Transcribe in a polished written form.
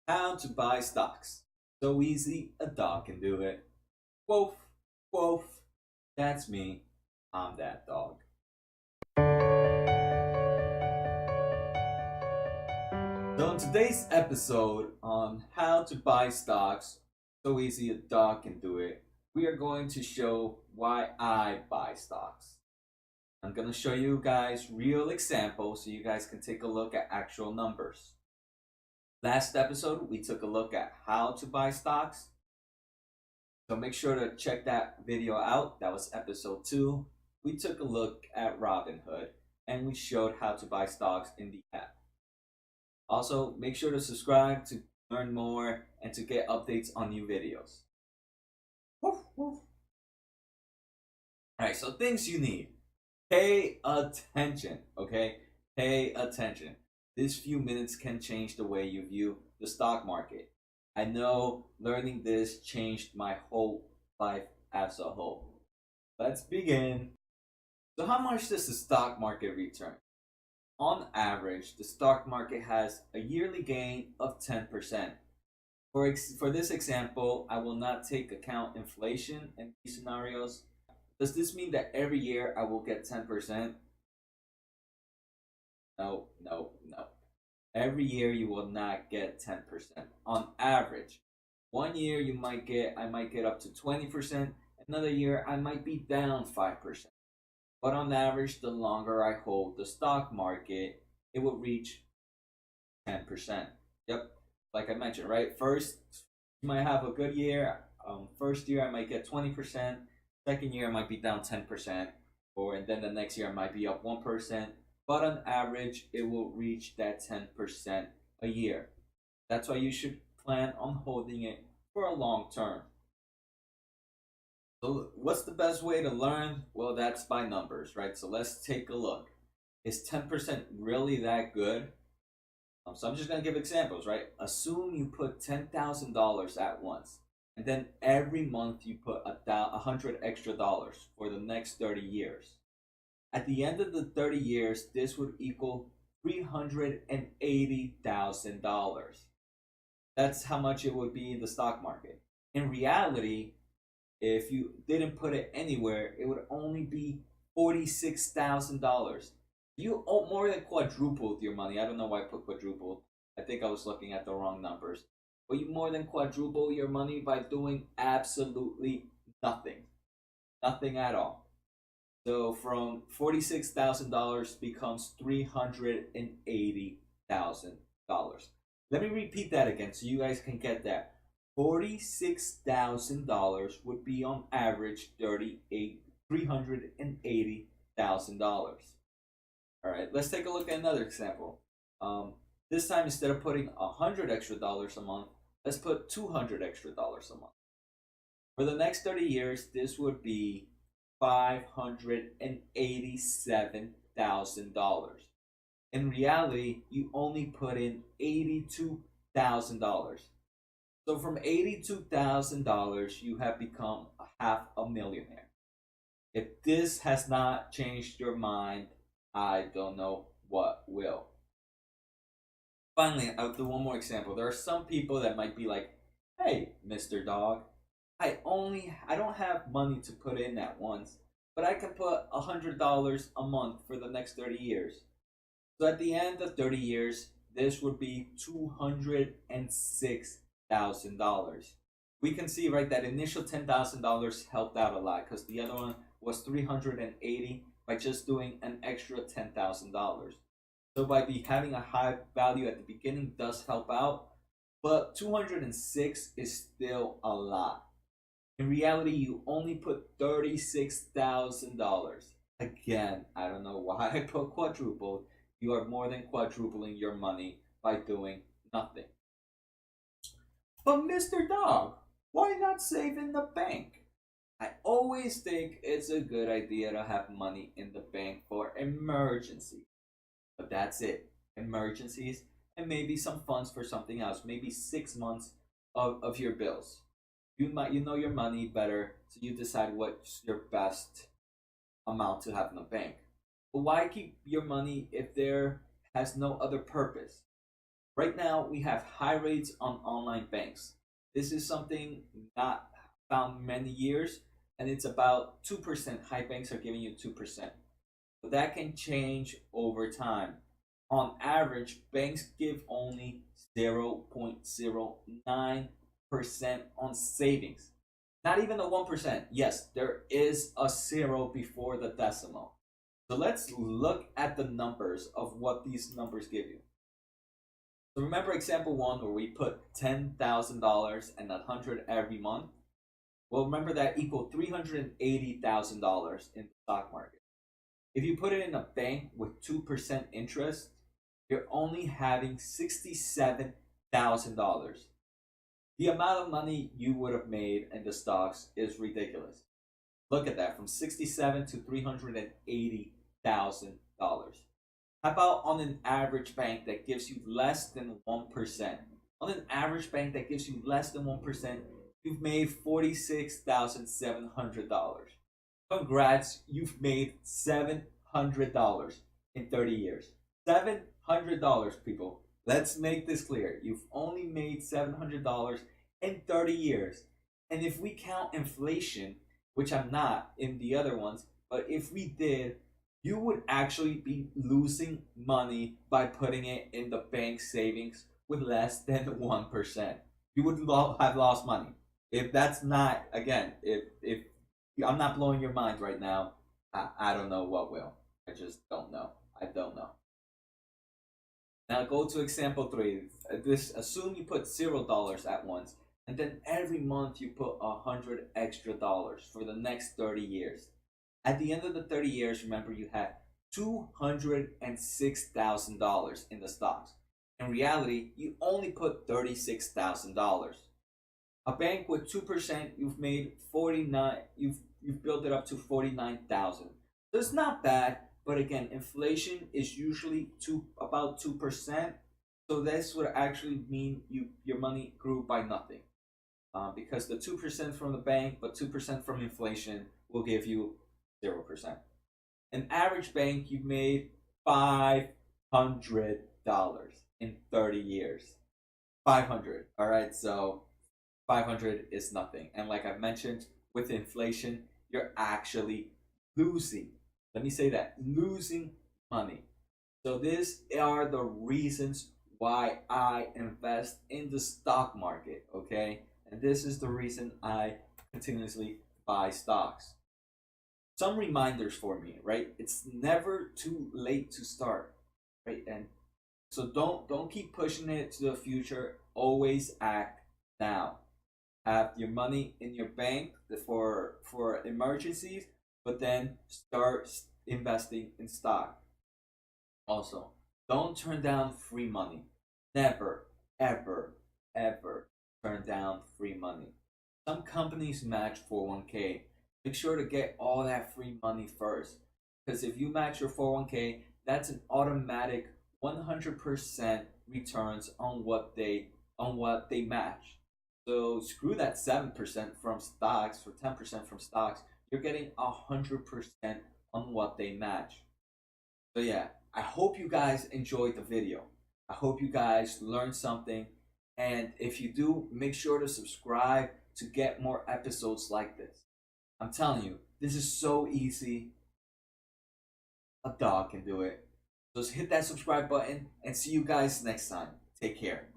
How to buy stocks. So easy, a dog can do it. Woof, woof. That's me. I'm that dog. So in today's episode on how to buy stocks, so easy, a dog can do it, we are going to show why I buy stocks. I'm going to show you guys real examples so you guys can take a look at actual numbers. Last episode, we took a look at how to buy stocks. So make sure to check that video out. That was episode 2. We took a look at Robinhood and we showed how to buy stocks in the app. Also, make sure to subscribe to learn more and to get updates on new videos. Woof, woof. Alright, so things you need. Pay attention, okay? Pay attention. These few minutes can change the way you view the stock market. I know learning this changed my whole life as a whole. Let's begin. So, how much does the stock market return? On average, the stock market has a yearly gain of 10%. For this example, I will not take account inflation in these scenarios. Does this mean that every year I will get 10%? No, no, no. Every year you will not get 10%. On average, one year I might get up to 20%. Another year I might be down 5%. But on average, the longer I hold the stock market, it will reach 10%. Yep, like I mentioned, right? First, you might have a good year. First year I might get 20%. Second year I might be down 10%. And then the next year I might be up 1%. But on average, it will reach that 10% a year. That's why you should plan on holding it for a long term. So, what's the best way to learn? Well, that's by numbers, right? So, let's take a look. Is 10% really that good? So, I'm just going to give examples, right? Assume you put $10,000 at once, and then every month you put $100 extra dollars for the next 30 years. At the end of the 30 years, this would equal $380,000. That's how much it would be in the stock market. In reality, if you didn't put it anywhere, it would only be $46,000. You more than quadrupled your money. I don't know why I put quadrupled. I think I was looking at the wrong numbers. But you more than quadruple your money by doing absolutely nothing. Nothing at all. So from $46,000 becomes $380,000. Let me repeat that again so you guys can get that. $46,000 would be on average $380,000. All right, let's take a look at another example. This time instead of putting $100 extra dollars a month, let's put $200 extra dollars a month. For the next 30 years, this would be $587,000. In reality, you only put in $82,000. So from $82,000, you have become half a millionaire. If this has not changed your mind, I don't know what will. Finally, I'll do one more example. There are some people that might be like, "Hey, Mr. Dog, I don't have money to put in at once, but I can put $100 a month for the next 30 years. So at the end of 30 years, this would be $206,000. We can see right that initial $10,000 helped out a lot because the other one was 380 by just doing an extra $10,000. So by having a high value at the beginning does help out, but 206 is still a lot. In reality, you only put $36,000. Again, I don't know why I put quadrupled. You are more than quadrupling your money by doing nothing. But Mr. Dog, why not save in the bank? I always think it's a good idea to have money in the bank for emergency. But that's it. Emergencies and maybe some funds for something else. Maybe 6 months of your bills. You know your money better, so you decide what's your best amount to have in the bank. But why keep your money if there has no other purpose? Right now, we have high rates on online banks. This is something not found many years, and it's about 2%. High banks are giving you 2%. But that can change over time. On average, banks give only 0.09% on savings. Not even a 1%. Yes, there is a zero before the decimal. So let's look at the numbers of what these numbers give you. So remember example one where we put $10,000 and 100 every month? Well, remember that equal $380,000 in the stock market. If you put it in a bank with 2% interest, you're only having $67,000. The amount of money you would have made in the stocks is ridiculous. Look at that, from 67 to $380,000. How about on an average bank that gives you less than 1%? On an average bank that gives you less than 1%, you've made $46,700. Congrats, you've made $700 in 30 years. $700, people. Let's make this clear. You've only made $700 in 30 years. And if we count inflation, which I'm not in the other ones, but if we did, you would actually be losing money by putting it in the bank savings with less than 1%. You would have lost money. If that's not, again, if I'm not blowing your mind right now, I don't know what will. I just don't know. I don't know. Now go to example 3. This assume you put $0 at once, and then every month you put 100 extra dollars for the next 30 years. At the end of the 30 years, remember you had $206,000 in the stocks. In reality, you only put $36,000. A bank with 2%, you've made 49. You've built it up to 49,000. So it's not bad, but again, inflation is usually about 2%. So this would actually mean your money grew by nothing, because the 2% from the bank, but 2% from inflation will give you 0%. An average bank, you made $500 in 30 years. 500. All right, so 500 is nothing. And like I mentioned, with inflation, you're actually losing. Let me say that, losing money. So these are the reasons why I invest in the stock market, okay? And this is the reason I continuously buy stocks. Some reminders for me, right? It's never too late to start, right? And so don't keep pushing it to the future. Always act now. Have your money in your bank for emergencies, but then start investing in stock. Also, don't turn down free money. Never, ever, ever turn down free money. Some companies match 401k. Make sure to get all that free money first. Because if you match your 401k, that's an automatic 100% returns on what they match. So screw that 7% from stocks or 10% from stocks. You're getting 100% on what they match. So yeah, I hope you guys enjoyed the video. I hope you guys learned something. And if you do, make sure to subscribe to get more episodes like this. I'm telling you, this is so easy. A dog can do it. So just hit that subscribe button and see you guys next time. Take care.